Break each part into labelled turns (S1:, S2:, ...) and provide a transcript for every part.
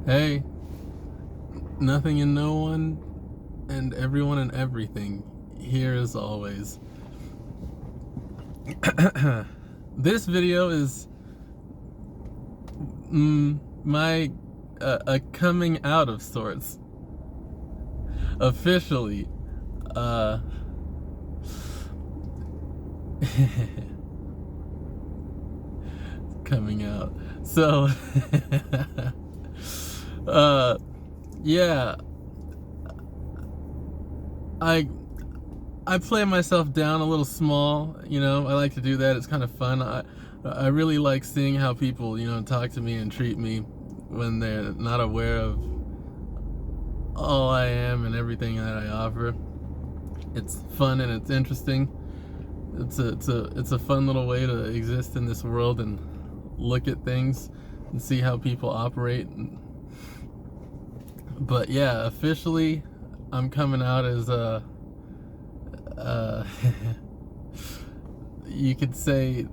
S1: Hey, nothing and no one, and everyone and everything, here as always. This video is my a coming out of sorts. Officially. Coming out. So, yeah, I play myself down a little small, I like to do that. It's kind of fun. I really like seeing how people, talk to me and treat me when they're not aware of all I am and everything that I offer. It's fun and it's interesting. It's a fun little way to exist in this world and look at things and see how people operate. But yeah, officially, I'm coming out as you could say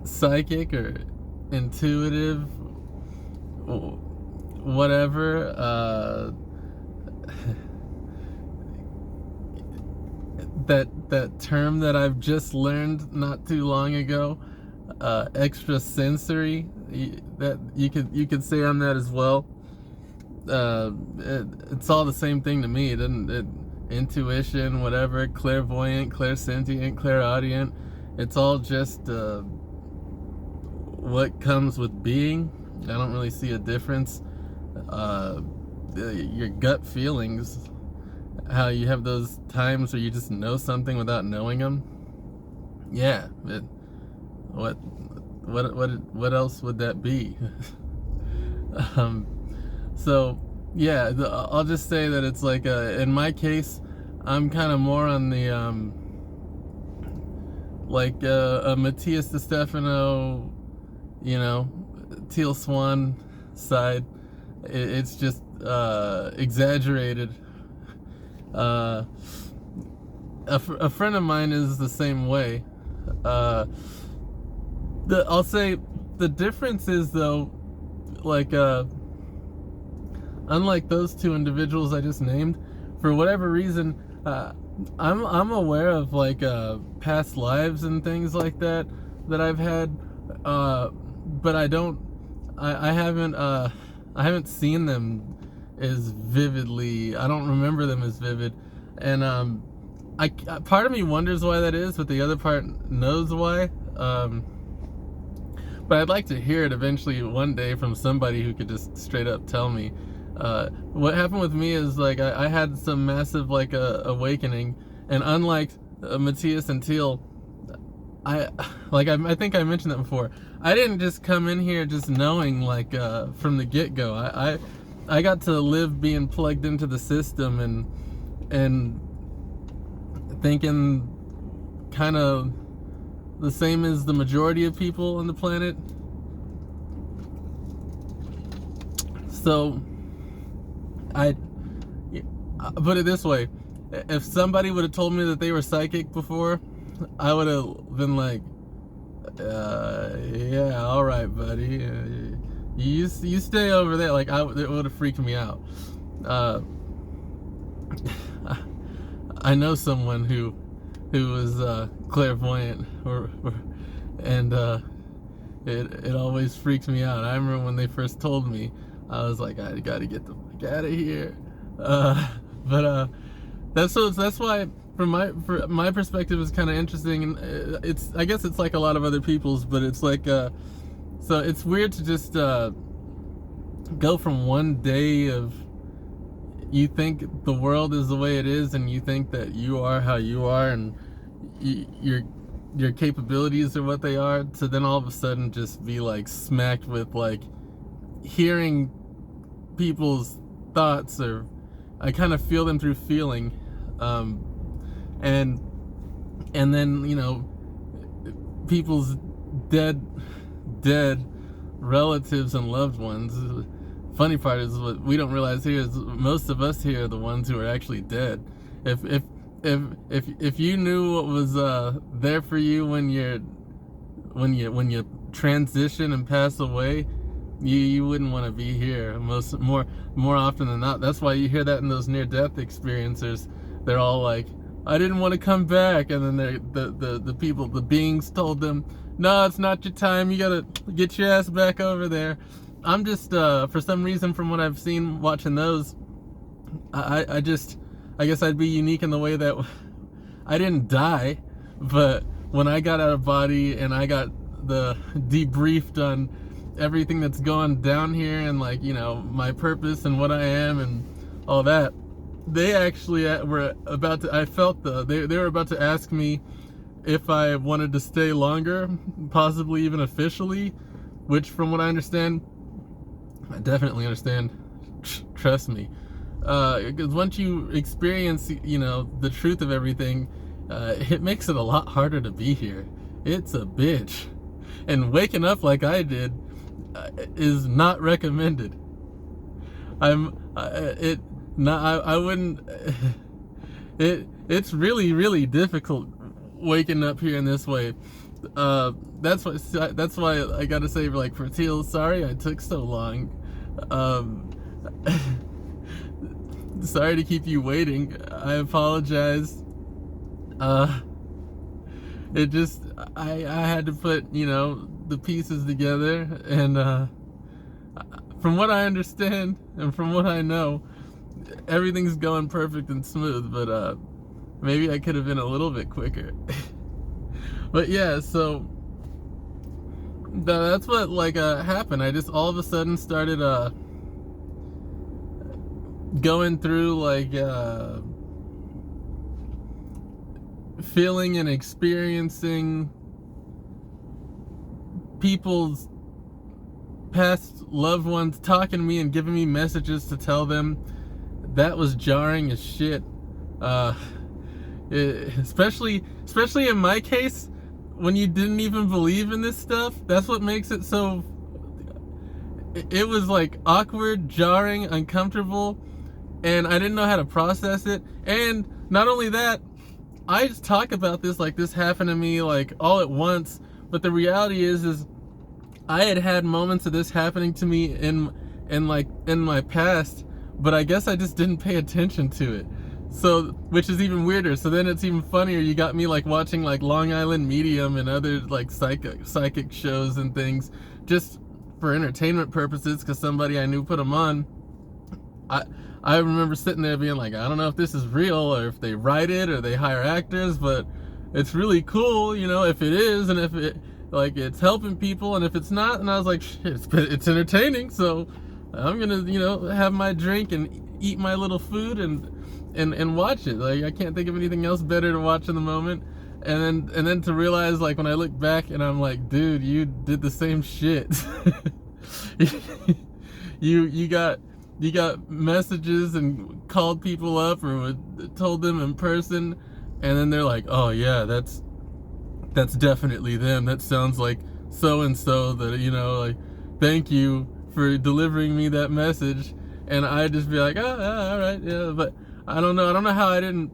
S1: psychic or intuitive, whatever. That term that I've just learned not too long ago, extrasensory. That you could say I'm that as well. It's all the same thing to me. Intuition, whatever, clairvoyant, clairsentient, clairaudient. It's all just what comes with being. I don't really see a difference. Your gut feelings, how you have those times where you just know something without knowing them. Yeah, what else would that be? So yeah, I'll just say that it's like in my case, I'm kind of more on the like a Matthias DeStefano, Teal Swan side. It's just exaggerated. A friend of mine is the same way. I'll say the difference is, though, like unlike those two individuals I just named, for whatever reason, I'm aware of like past lives and things like that I've had, but I haven't seen them as vividly. I don't remember them as vivid, and I part of me wonders why that is, but the other part knows why. But I'd like to hear it eventually one day from somebody who could just straight up tell me. What happened with me is like I had some massive like awakening, and unlike Matthias and Teal, I think I mentioned that before. I didn't just come in here just knowing like from the get-go. I got to live being plugged into the system and thinking kind of the same as the majority of people on the planet. So I put it this way: if somebody would have told me that they were psychic before, I would have been like, yeah, all right, buddy. You stay over there. Like, it would have freaked me out. I know someone who was clairvoyant, and it always freaks me out. I remember when they first told me, I was like, I gotta get the fuck out of here. But that's why from my perspective is kind of interesting, and I guess it's like a lot of other people's, but it's like so it's weird to just go from one day of you think the world is the way it is, and you think that you are how you are, and your capabilities are what they are, to then all of a sudden just be like smacked with like hearing people's thoughts, or I kind of feel them through feeling, and then people's dead relatives and loved ones. Funny part is, what we don't realize here is most of us here are the ones who are actually dead. If you knew what was there for you when you transition and pass away, you wouldn't want to be here more often than not. That's why you hear that in those near-death experiencers. They're all like, I didn't want to come back, and then the beings told them, no, it's not your time, you gotta get your ass back over there. I'm just for some reason, from what I've seen watching those, I guess I'd be unique in the way that I didn't die, but when I got out of body and I got debriefed on everything that's going down here, and like, you know, my purpose and what I am and all that, they actually were about to, I felt they were about to ask me if I wanted to stay longer, possibly even officially, which from what I understand, I definitely understand, trust me, because once you experience, you know, the truth of everything, it makes it a lot harder to be here. It's a bitch, and waking up like I did is not recommended. I wouldn't. It's really difficult waking up here in this way. That's why I gotta say, like, for Teal, sorry I took so long. Sorry to keep you waiting. I apologize. It just, I had to put, you know, the pieces together, and from what I understand and from what I know, everything's going perfect and smooth, but maybe I could have been a little bit quicker. But yeah, so that's what, like, happened. I just all of a sudden started going through, like, feeling and experiencing people's past loved ones talking to me and giving me messages to tell them. That was jarring as shit. Especially in my case, when you didn't even believe in this stuff. That's what makes it so. It was like awkward, jarring, uncomfortable, and I didn't know how to process it. And not only that, I just talk about this like this happened to me like all at once, but the reality is I had moments of this happening to me in my past, but I guess I just didn't pay attention to it. So, which is even weirder. So then it's even funnier. You got me like watching like Long Island Medium and other like psychic shows and things just for entertainment purposes, because somebody I knew put them on. I remember sitting there being like, I don't know if this is real or if they write it or they hire actors, but it's really cool, you know, if it is, and if it, like, it's helping people, and if it's not. And I was like, shit, it's entertaining, so I'm gonna, you know, have my drink and eat my little food and watch it. Like, I can't think of anything else better to watch in the moment. And then to realize, like, when I look back and I'm like, dude, you did the same shit. you got messages and called people up or told them in person, and then they're like, oh yeah, that's definitely them. That sounds like so and so, that, you know, like, thank you for delivering me that message. And I'd just be like, oh, all right, yeah. But I don't know how I didn't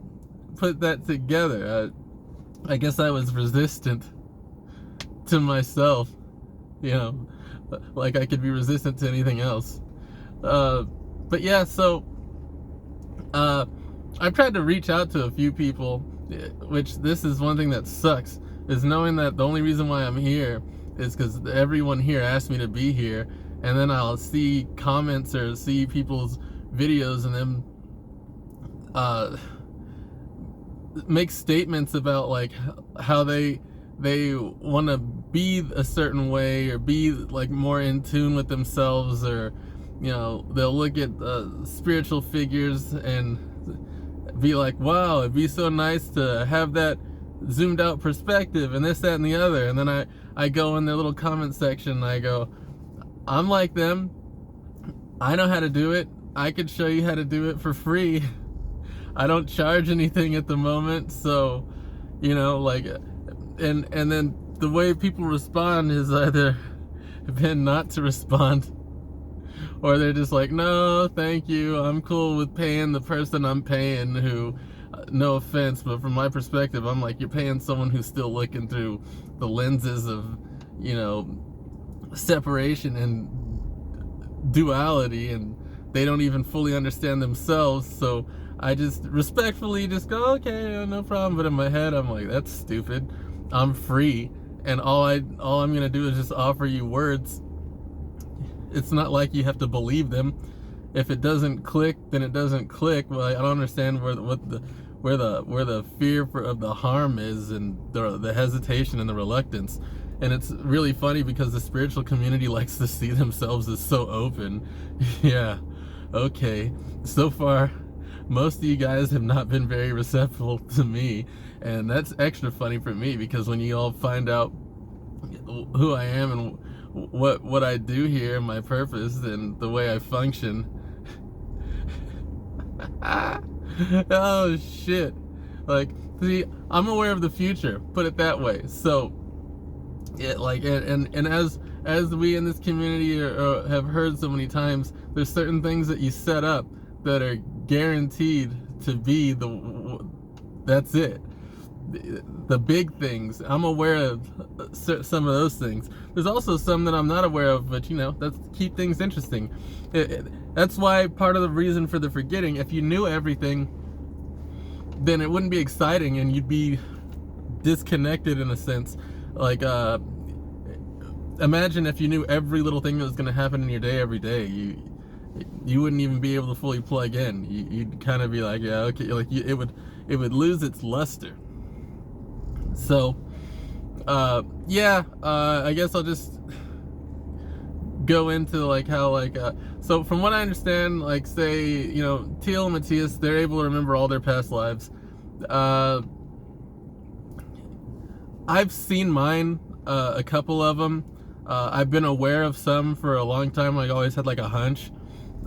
S1: put that together. I guess I was resistant to myself, you know, like I could be resistant to anything else. But yeah, so I've tried to reach out to a few people, which this is one thing that sucks, is knowing that the only reason why I'm here is because everyone here asked me to be here, and then I'll see comments or see people's videos and them make statements about like how they want to be a certain way or be like more in tune with themselves, or, you know, they'll look at spiritual figures and be like, wow, it'd be so nice to have that zoomed out perspective and this, that, and the other. And then I go in their little comment section and I go, I'm like them. I know how to do it. I could show you how to do it for free. I don't charge anything at the moment. So, you know, like, and then the way people respond is either been not to respond, or they're just like, no, thank you, I'm cool with paying the person I'm paying, who, no offense, but from my perspective, I'm like, you're paying someone who's still looking through the lenses of, you know, separation and duality, and they don't even fully understand themselves. So I just respectfully just go, okay, no problem. But in my head, I'm like, that's stupid. I'm free, and all I'm gonna do is just offer you words. It's not like you have to believe them. If it doesn't click, then it doesn't click. Well, I don't understand where the fear of the harm is, and the hesitation and the reluctance. And it's really funny because the spiritual community likes to see themselves as so open. Yeah, okay. So far, most of you guys have not been very receptive to me, and that's extra funny for me because when you all find out who I am and what I do here, my purpose, and the way I function. Oh shit. Like, see, I'm aware of the future, put it that way. So yeah, like, and as we in this community have heard so many times, there's certain things that you set up that are guaranteed to be that's it. The big things. I'm aware of some of those things. There's also some that I'm not aware of, but that's keep things interesting. That's why part of the reason for the forgetting, if you knew everything, then it wouldn't be exciting and you'd be disconnected in a sense. Like, imagine if you knew every little thing that was going to happen in your day every day. You wouldn't even be able to fully plug in. You'd kind of be like, yeah, okay, like it would lose its luster. So, I guess I'll just go into like how, like, so from what I understand, like, say, Teal and Matthias, they're able to remember all their past lives. I've seen mine, a couple of them. I've been aware of some for a long time. I always had like a hunch.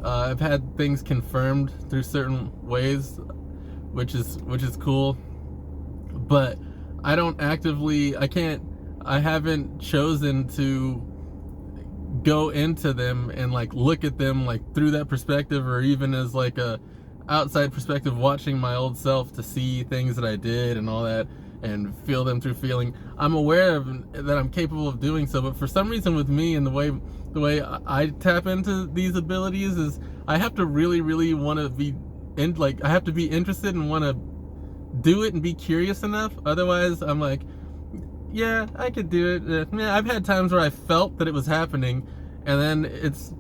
S1: I've had things confirmed through certain ways, which is cool. But I haven't chosen to go into them and like look at them like through that perspective, or even as like a outside perspective, watching my old self to see things that I did and all that and feel them through feeling. I'm aware of that I'm capable of doing so, but for some reason with me and the way I tap into these abilities is I have to really, really want to be I have to be interested and want to do it and be curious enough. Otherwise, I'm like, yeah, I could do it. Yeah, I've had times where I felt that it was happening, and then it's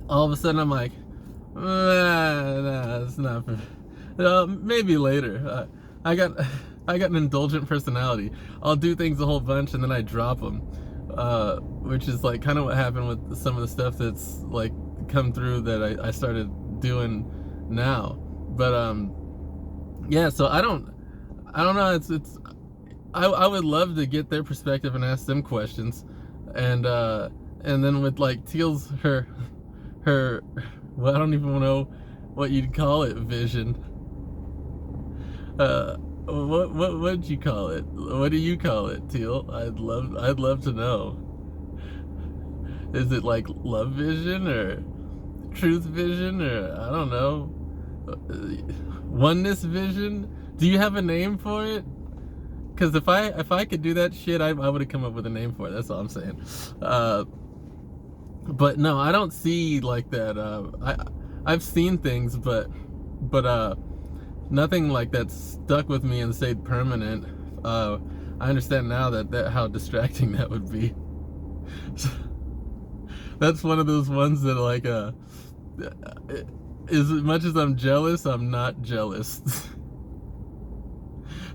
S1: all of a sudden I'm like, nah, it's not. Maybe later. I got an indulgent personality. I'll do things a whole bunch and then I drop them, which is like kind of what happened with some of the stuff that's like come through that I started doing now. But yeah, so I don't know. I would love to get their perspective and ask them questions, and then with like Teal's her well, I don't even know what you'd call it, vision. What'd you call it? What do you call it, Teal? I'd love to know. Is it like love vision or truth vision, or I don't know, oneness vision? Do you have a name for it? Because if I could do that shit, I would have come up with a name for it. That's all I'm saying. But no, I don't see like that. I've seen things, but nothing like that stuck with me and stayed permanent. I understand now that how distracting that would be. That's one of those ones that like as much as I'm jealous, I'm not jealous.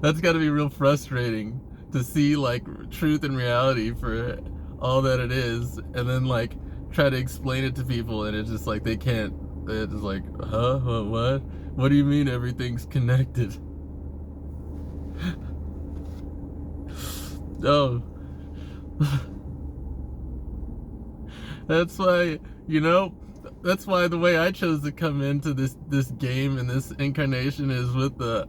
S1: That's got to be real frustrating to see like truth and reality for all that it is, and then like try to explain it to people, and it's just like they can't. They're just like, huh? What? What do you mean everything's connected? Oh. That's why, that's why the way I chose to come into this game and this incarnation is with the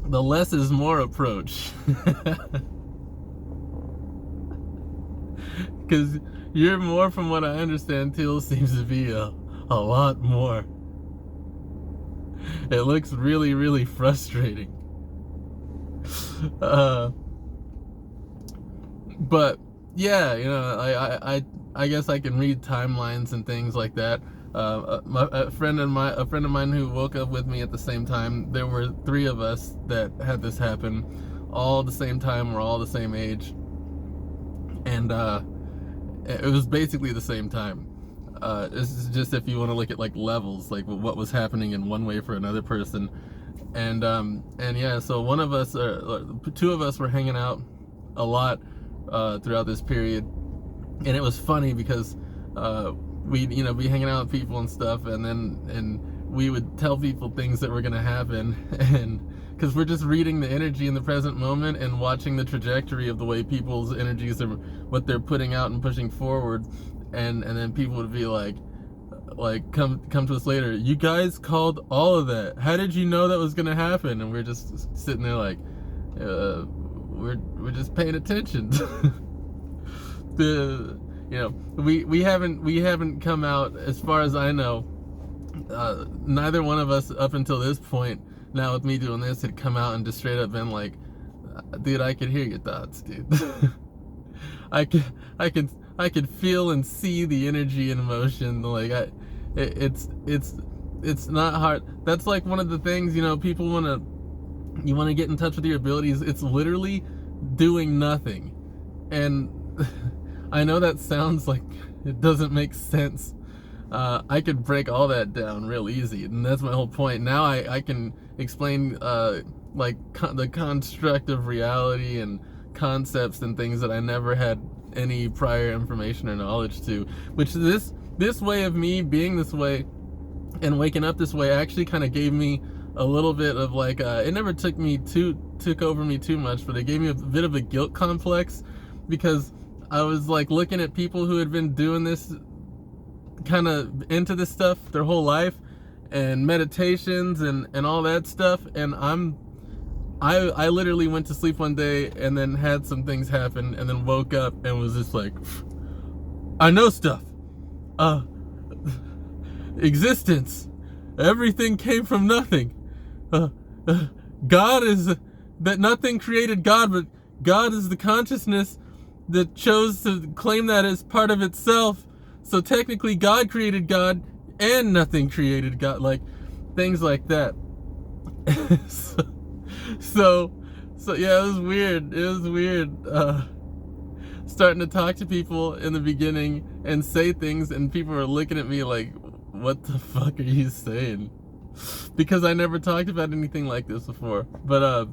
S1: less is more approach. Because you're more, from what I understand, Teal seems to be a lot more. It looks really, really frustrating. But yeah, I guess I can read timelines and things like that. A friend of mine who woke up with me at the same time. There were 3 of us that had this happen, all at the same time. We're all the same age, and it was basically the same time. It's just if you want to look at like levels, like what was happening in one way for another person, and yeah. So one of us, 2 of us, were hanging out a lot throughout this period, and it was funny because we'd be hanging out with people and stuff, and we would tell people things that were gonna happen, and because we're just reading the energy in the present moment and watching the trajectory of the way people's energies are, what they're putting out and pushing forward, and then people would be like come to us later, you guys called all of that, how did you know that was gonna happen? And we're just sitting there like, we're just paying attention. We haven't come out, as far as I know. Neither one of us up until this point, now with me doing this, had come out and just straight up been like, dude, I could hear your thoughts, dude. I could feel and see the energy and emotion. Like it's not hard. That's like one of the things, people you want to get in touch with your abilities. It's literally doing nothing. And I know that sounds like it doesn't make sense. I could break all that down real easy, and that's my whole point. Now I can explain the construct of reality and concepts and things that I never had any prior information or knowledge to. Which this way of me being this way and waking up this way actually kind of gave me a little bit of like it never took over me too much, but it gave me a bit of a guilt complex, because I was like looking at people who had been doing this, kind of into this stuff their whole life, and meditations and all that stuff, and I literally went to sleep one day and then had some things happen, and then woke up and was just like, I know stuff. Existence. Everything came from nothing. God is that nothing created God, but God is the consciousness that chose to claim that as part of itself. So technically God created God and nothing created God, like things like that. so yeah, it was weird starting to talk to people in the beginning and say things, and people were looking at me like, what the fuck are you saying? Because I never talked about anything like this before. But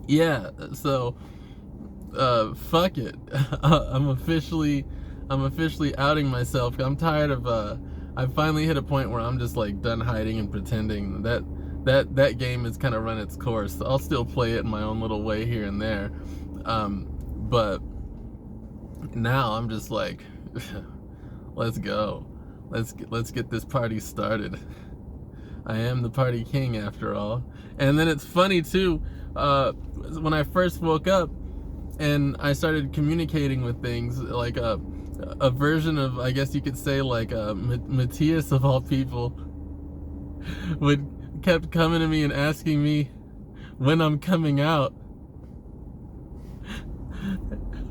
S1: yeah, so fuck it. I'm officially outing myself. I'm tired of I finally hit a point where I'm just like done hiding and pretending. That game has kind of run its course. I'll still play it in my own little way here and there, but now I'm just like, let's go. Let's get this party started. I am the party king after all. And then it's funny too, when I first woke up and I started communicating with things, like a version of, I guess you could say, like Matthias of all people kept coming to me and asking me when I'm coming out.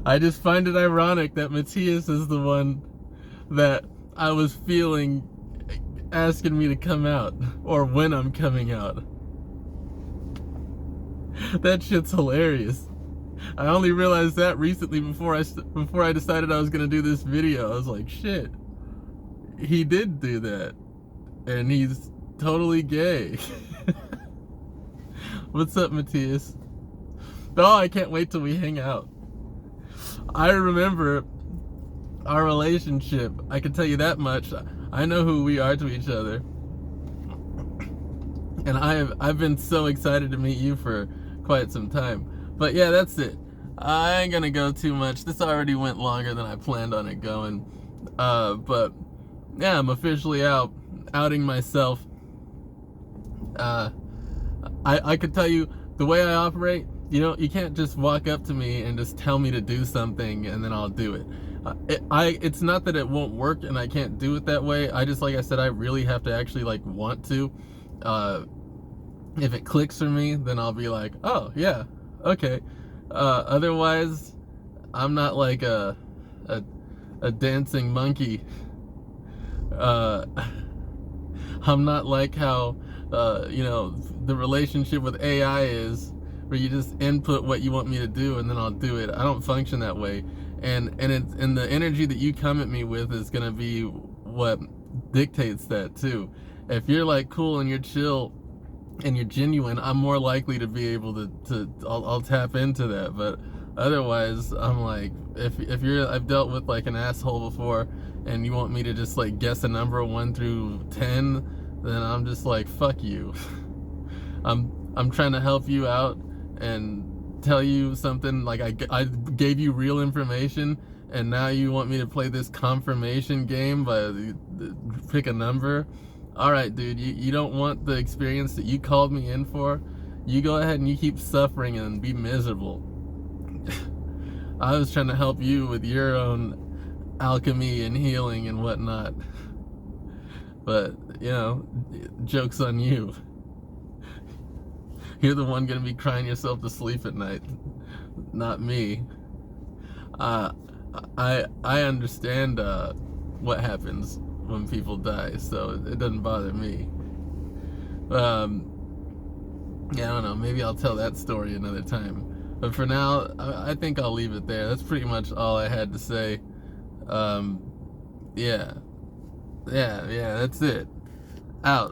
S1: I just find it ironic that Matthias is the one that I was feeling asking me to come out, or when I'm coming out. That shit's hilarious. I only realized that recently before I decided I was gonna do this video. I was like, shit, he did do that, and he's totally gay. What's up, Matthias? Oh, I can't wait till we hang out. I remember our relationship. I can tell you that much. I know who we are to each other, and I've been so excited to meet you for quite some time. But yeah, that's it. I ain't gonna go too much. This already went longer than I planned on it going. But yeah, I'm officially outing myself. I could tell you the way I operate. You can't just walk up to me and just tell me to do something and then I'll do it. It's not that it won't work and I can't do it that way. I just, like I said, I really have to actually like want to. If it clicks for me, then I'll be like, oh yeah, okay. Otherwise, I'm not like a a dancing monkey. Uh, I'm not like how, the relationship with AI is, where you just input what you want me to do and then I'll do it. I don't function that way. And the energy that you come at me with is gonna be what dictates that too. If you're like cool and you're chill and you're genuine, I'm more likely to be able I'll tap into that. But otherwise, I'm like, if you're, I've dealt with like an asshole before, and you want me to just like guess a number 1 through 10, then I'm just like, fuck you. I'm trying to help you out and tell you something. Like I gave you real information, and now you want me to play this confirmation game by pick a number. All right, dude, you don't want the experience that you called me in for. You go ahead and you keep suffering and be miserable. I was trying to help you with your own alchemy and healing and whatnot. But, joke's on you. You're the one gonna be crying yourself to sleep at night, not me. I understand what happens when people die, so it doesn't bother me. Yeah, I don't know. Maybe I'll tell that story another time. But for now, I think I'll leave it there. That's pretty much all I had to say. Yeah, that's it. Out.